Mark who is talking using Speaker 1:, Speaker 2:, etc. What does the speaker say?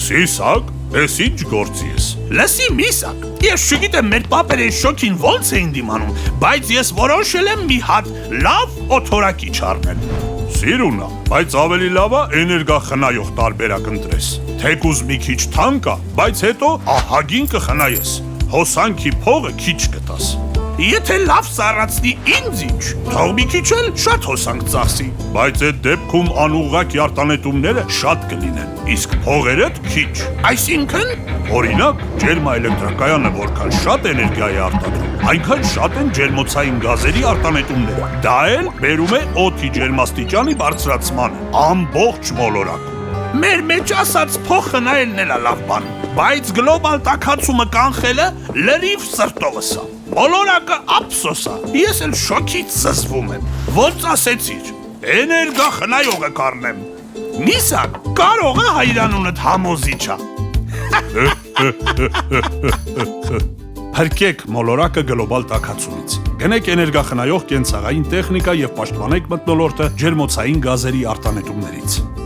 Speaker 1: Սիսակ, ես ինչ գործի ես։
Speaker 2: Լսի Միսակ, ես չգիտեմ մեր պապերը շոքին ոնց էին դիմանում, բայց ես որոշել եմ մի հատ լավ օթորակիչ առնել։
Speaker 1: Սիրունա, բայց ավելի լավ է էներգախնայող տարբերակ ընտրես։ Թեկուզ մի քիչ թանկ է, բայց հետո ահագին կխնայես։ Հոսանքի փողը քիչ կտաս։
Speaker 2: Եթե լավ սառացնի ինձ ինչ, թող մի քիչ էլ շատ հոսանք ծախսի։
Speaker 1: Բայց այդ դեպքում անուղղակի արտանետումները շատ կլինեն, իսկ փողերդ քիչ։
Speaker 2: Այսինքն,
Speaker 1: Օրինակ, ջերմաէլեկտրակայանը որքան շատ էներգիա է արտադրում, այնքան շատ են ջերմոցային գազերի արտանետումները։ Դա էլ բերում է օդի ջերմաստիճանի բարձրացմանը, ամբողջ մոլորակում։
Speaker 2: մեր մեջ ասած փող խնայելն էլ է լավ բան, բայց գլոբալ տաքացումը կանխելը լրիվ սրտովս է։ Մոլորակը ափսոս է, ես էլ շոքից զզվում եմ։ Ոնց ասեցիր, էներգախնայողը կառնեմ։ Միսակ, կարող է հայրանունդ համոզիչ է։
Speaker 1: Հրկեք մոլորակը գլոբալ տաքացումից։ Գնեք էներգախնայող կենցաղային տեխնիկա եւ պաշտպանեք մթնոլորտը ջերմոցային գազերի արտանետումներից։